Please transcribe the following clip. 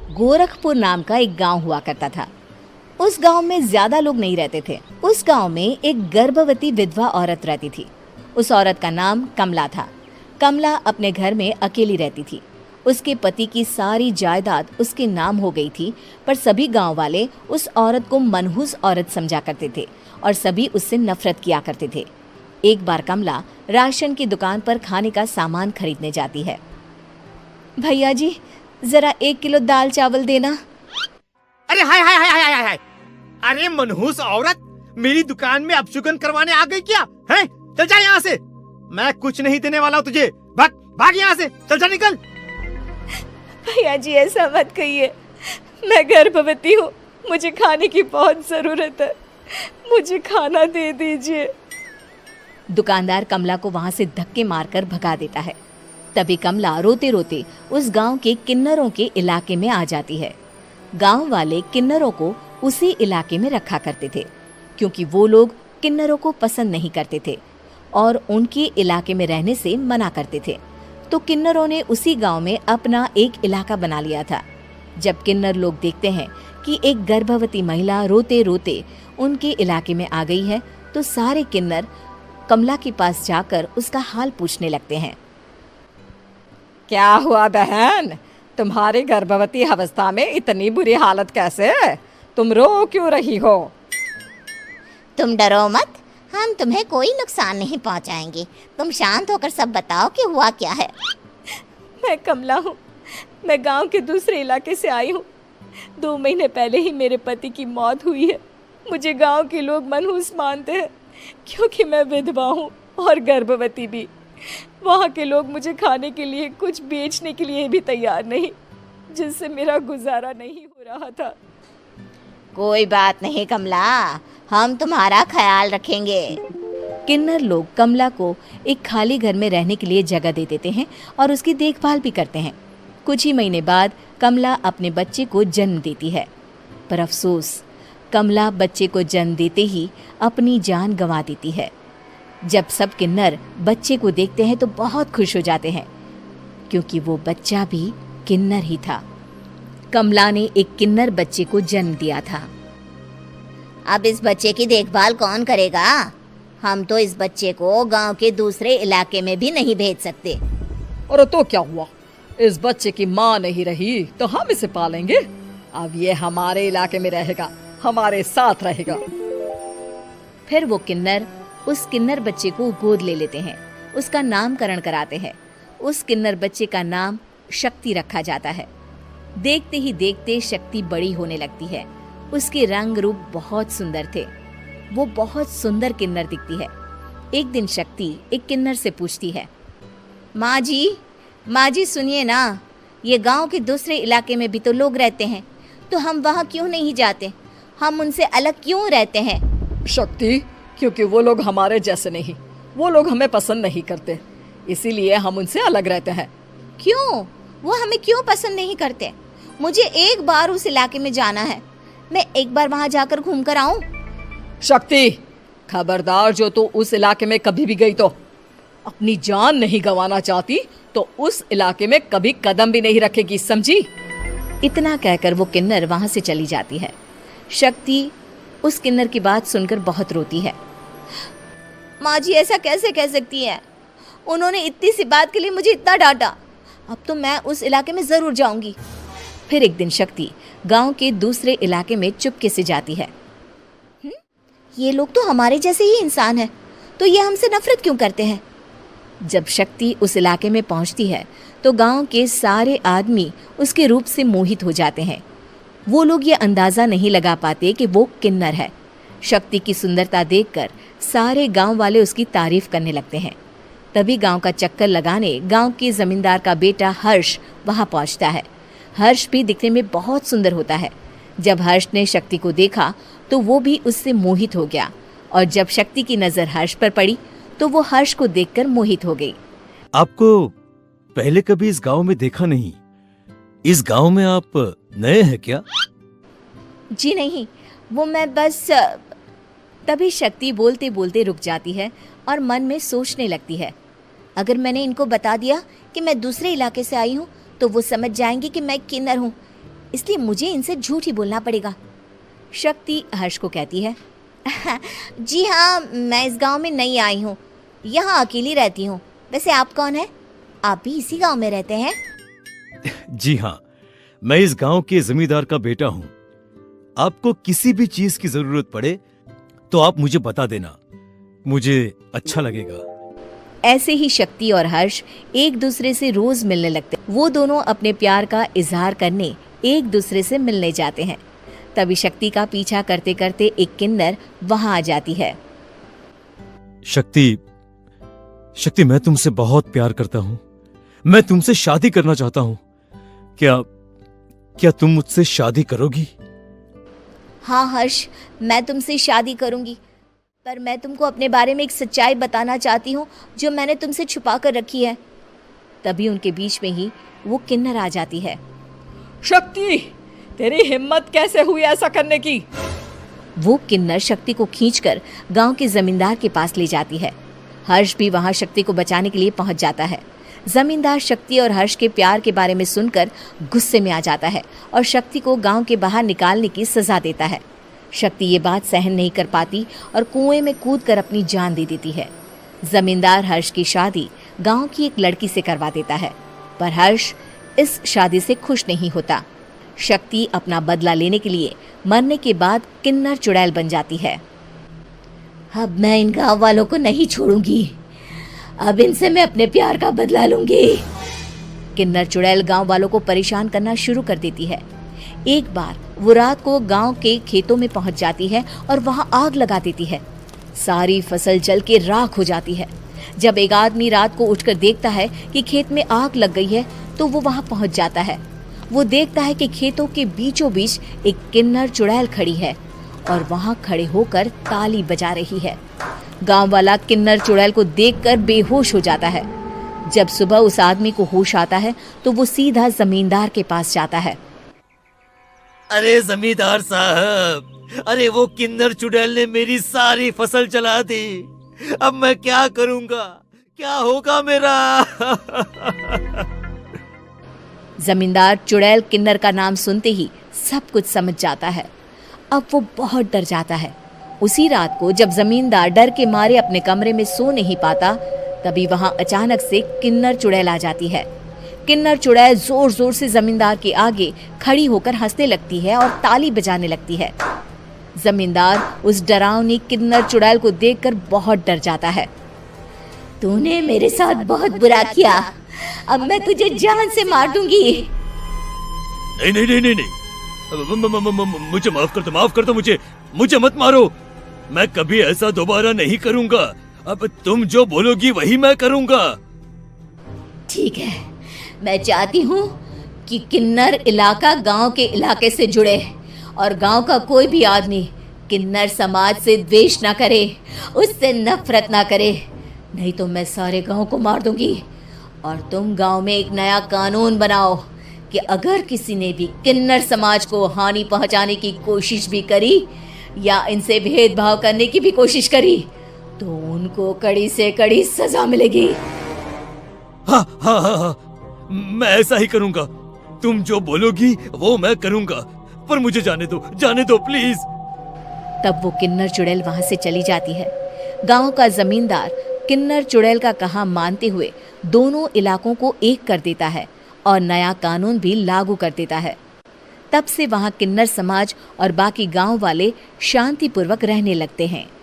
गोरखपुर नाम का एक गांव हुआ करता था। उस गांव में ज्यादा लोग नहीं रहते थे। उस गांव में एक गर्भवती विधवा औरत रहती थी। उस औरत का नाम कमला था। कमला अपने घर में अकेली रहती थी। उसके पति की सारी जायदाद उसके नाम हो गई थी, पर सभी गांव वाले उस औरत को मनहूस औरत समझा करते थे और सभी उससे नफरत किया करते थे। एक बार कमला राशन की दुकान पर खाने का सामान खरीदने जाती है। भैया जी, जरा 1 किलो दाल चावल देना। अरे हाय हाय हाय हाय हाय! अरे मनहूस औरत, मेरी दुकान में अपशुगन करवाने आ गई क्या? हैं? चल जा यहाँ से, मैं कुछ नहीं देने वाला हूँ तुझे। भाग भाग यहाँ से, चल जा, निकल। भैया जी, ऐसा मत कहिए, मैं गर्भवती हूँ, मुझे खाने की बहुत जरूरत है, मुझे खाना दे दीजिए। दुकानदार कमला को वहां से धक्के मारकर भगा देता है। तभी कमला रोते रोते उस गांव के किन्नरों के इलाके में आ जाती है। गांव वाले किन्नरों को उसी इलाके में रखा करते थे, क्योंकि वो लोग किन्नरों को पसंद नहीं करते थे और उनके इलाके में रहने से मना करते थे। तो किन्नरों ने उसी गांव में अपना एक इलाका बना लिया था। जब किन्नर लोग देखते हैं कि एक गर्भवती महिला रोते रोते उनके इलाके में आ गई है, तो सारे किन्नर कमला के पास जाकर उसका हाल पूछने लगते हैं। क्या हुआ बहन, तुम्हारी गर्भवती अवस्था में इतनी बुरी हालत कैसे? तुम रो क्यों रही हो? तुम डरो मत, हम तुम्हें कोई नुकसान नहीं पहुंचाएंगे। तुम शांत होकर सब बताओ कि हुआ क्या है। मैं कमला हूँ, मैं गांव के दूसरे इलाके से आई हूँ। 2 महीने पहले ही मेरे पति की मौत हुई है। मुझे गांव के लोग मनहूस मानते हैं, क्योंकि मैं विधवा हूँ और गर्भवती भी। वहाँ के लोग मुझे खाने के लिए कुछ बेचने के लिए भी तैयार नहीं, जिससे मेरा गुजारा नहीं हो रहा था। कोई बात नहीं कमला, हम तुम्हारा ख्याल रखेंगे। किन्नर लोग कमला को एक खाली घर में रहने के लिए जगह दे देते हैं और उसकी देखभाल भी करते हैं। कुछ ही महीने बाद कमला अपने बच्चे को जन्म देती है, पर अफसोस, कमला बच्चे को जन्म देते ही अपनी जान गंवा देती है। जब सब किन्नर बच्चे को देखते हैं तो बहुत खुश हो जाते हैं, क्योंकि वो बच्चा भी किन्नर ही था। कमला ने एक किन्नर बच्चे को जन्म दिया था। अब इस बच्चे की देखभाल कौन करेगा? हम तो इस बच्चे को गांव के दूसरे इलाके में भी नहीं भेज सकते। और तो क्या हुआ, इस बच्चे की माँ नहीं रही तो हम इसे पालेंगे। अब ये हमारे इलाके में रहेगा, हमारे साथ रहेगा। फिर वो किन्नर उस किन्नर बच्चे को गोद ले लेते हैं, उसका नामकरण कराते हैं। उस किन्नर बच्चे का नाम शक्ति रखा जाता है। देखते ही देखते शक्ति बड़ी होने लगती है। उसके रंग रूप बहुत सुंदर थे। वो बहुत सुंदर किन्नर दिखती है। एक दिन शक्ति एक किन्नर से पूछती है, माँ जी सुनिए ना, ये गांव के दूसरे इलाके में भी तो लोग रहते हैं, तो हम वहाँ क्यों नहीं जाते? हम उनसे अलग क्यों रहते हैं? शक्ति, क्योंकि वो लोग हमारे जैसे नहीं, वो लोग हमें पसंद नहीं करते, इसीलिए हम उनसे अलग रहते हैं। क्यों? वो हमें क्यों पसंद नहीं करते? मुझे एक बार उस इलाके में जाना है, मैं एक बार वहाँ जाकर घूम कर आऊं। शक्ति, खबरदार, जो तू उस इलाके में कभी भी गई तो अपनी जान नहीं गंवाना चाहती तो उस इलाके में कभी कदम भी नहीं रखेगी, समझी? इतना कहकर वो किन्नर वहां से चली जाती है। शक्ति उस किन्नर की बात सुनकर बहुत रोती है। माँ जी, ऐसा कैसे कह सकती है? उन्होंने इतनी सी बात के लिए मुझे इतना डांटा। अब तो मैं उस इलाके में जरूर जाऊंगी। फिर एक दिन शक्ति गांव के दूसरे इलाके में चुपके से जाती है। ये लोग तो हमारे जैसे ही इंसान हैं, तो ये हमसे नफरत क्यों करते हैं? जब शक्ति उस इलाके में पहुंचती है तो गांव के सारे आदमी उसके रूप से मोहित हो जाते हैं। वो लोग ये अंदाजा नहीं लगा पाते कि वो किन्नर है। शक्ति की सुंदरता देखकर सारे गांव वाले उसकी तारीफ करने लगते हैं। तभी गांव का चक्कर लगाने गांव के जमींदार का बेटा हर्ष वहां पहुंचता है। हर्ष भी दिखने में बहुत सुंदर होता है। जब हर्ष ने शक्ति को देखा तो वो भी उससे मोहित हो गया, और जब शक्ति की नजर हर्ष पर पड़ी तो वो हर्ष को देखकर मोहित हो गई। आपको पहले कभी इस गांव में देखा नहीं। इस गांव में आप नए हैं क्या? जी नहीं, वो मैं बस। तभी शक्ति बोलते बोलते रुक जाती है और मन में सोचने लगती है, अगर मैंने इनको बता दिया कि मैं दूसरे इलाके से आई हूँ तो वो समझ जाएंगे कि मैं किन्नर हूँ, इसलिए मुझे इनसे झूठ ही बोलना पड़ेगा। शक्ति हर्ष को कहती है, जी हाँ, मैं इस गांव में नई आई हूँ, यहाँ अकेली रहती हूँ। वैसे आप कौन है? आप भी इसी गांव में रहते हैं? जी हाँ, मैं इस गांव के जमींदार का बेटा हूँ। आपको किसी भी चीज की जरूरत पड़े तो आप मुझे बता देना, मुझे अच्छा लगेगा। ऐसे ही शक्ति और हर्ष एक दूसरे से रोज मिलने लगते। वो दोनों अपने प्यार का इजहार करने एक दूसरे से मिलने जाते हैं। तभी शक्ति का पीछा करते करते एक किन्नर वहां आ जाती है। शक्ति, मैं तुमसे बहुत प्यार करता हूँ। मैं तुमसे शादी करना चाहता हूँ। क्या तुम मुझसे शादी करोगी? हाँ हर्ष, मैं तुमसे शादी करूंगी, पर मैं तुमको अपने बारे में एक सच्चाई बताना चाहती हूँ जो मैंने तुमसे छुपा कर रखी है। तभी उनके बीच में ही वो किन्नर आ जाती है। शक्ति, तेरी हिम्मत कैसे हुई ऐसा करने की? वो किन्नर शक्ति को खींचकर गांव के जमींदार के पास ले जाती है। हर्ष भी वहां शक्ति को बचाने के लिए पहुंच जाता है। जमींदार शक्ति और हर्ष के प्यार के बारे में सुनकर गुस्से में आ जाता है और शक्ति को गांव के बाहर निकालने की सजा देता है। शक्ति ये बात सहन नहीं कर पाती और कुएं में कूदकर अपनी जान दे देती है। जमींदार हर्ष की शादी गांव की एक लड़की से करवा देता है, पर हर्ष इस शादी से खुश नहीं होता। शक्ति अपना बदला लेने के लिए मरने के बाद किन्नर चुड़ैल बन जाती है। अब मैं इन गाँव वालों को नहीं छोड़ूंगी, अब इनसे मैं अपने प्यार का बदला लूंगी। किन्नर चुड़ैल गांव वालों को परेशान करना शुरू कर देती है। एक बार वो रात को गांव के खेतों में पहुंच जाती है और वहां आग लगा देती है। सारी फसल जल के राख हो जाती है। जब एक आदमी रात को उठकर देखता है कि खेत में आग लग गई है तो वो वहां पहुंच जाता है। वो देखता है कि खेतों के बीचों बीच एक किन्नर चुड़ैल खड़ी है और वहां खड़े होकर ताली बजा रही है। गांव वाला किन्नर चुड़ैल को देखकर बेहोश हो जाता है। जब सुबह उस आदमी को होश आता है तो वो सीधा जमींदार के पास जाता है। अरे जमींदार साहब, अरे वो किन्नर चुड़ैल ने मेरी सारी फसल जला दी। अब मैं क्या करूंगा? क्या होगा मेरा? जमींदार चुड़ैल किन्नर का नाम सुनते ही सब कुछ समझ जाता है। अब वो बहुत डर जाता है। उसी रात को जब जमींदार डर के मारे अपने कमरे में सो नहीं पाता, तभी वहां अचानक से किन्नर चुड़ैल आ जाती है। किन्नर चुड़ैल जोर जोर से जमींदार के आगे खड़ी होकर हंसने लगती है और ताली बजाने लगती है। जमींदार उस डरावनी किन्नर चुड़ैल को देखकर बहुत डर जाता है। तूने मेरे साथ बहुत बुरा किया, अब मैं तुझे जान से मार दूंगी। नहीं नहीं नहीं नहीं नहीं, मुझे माफ कर दो, मुझे मत मारो। मैं कभी ऐसा दोबारा नहीं करूंगा। अब तुम जो बोलोगी वही मैं करूंगा। ठीक है, मैं चाहती हूँ कि किन्नर इलाका गांव के इलाके से जुड़े और गांव का कोई भी आदमी किन्नर समाज से द्वेष ना करे, उससे नफरत ना करे, नहीं तो मैं सारे गांव को मार दूंगी। और तुम गांव में एक नया कानून बनाओ कि अगर किसी ने भी किन्नर समाज को हानि पहुंचाने की कोशिश भी करी या इनसे भेदभाव करने की भी कोशिश करी तो उनको कड़ी से कड़ी सजा मिलेगी। हाँ हाँ हाँ हाँ, मैं ऐसा ही करूंगा। तुम जो बोलोगी वो मैं करूंगा, पर मुझे जाने दो प्लीज। तब वो किन्नर चुड़ैल वहां से चली जाती है। गांव का जमींदार किन्नर चुड़ैल का कहा मानते हुए दोनों इलाकों को एक कर देता है और नया कानून भी लागू कर देता है। तब से वहां किन्नर समाज और बाकी गांव वाले शांतिपूर्वक रहने लगते हैं।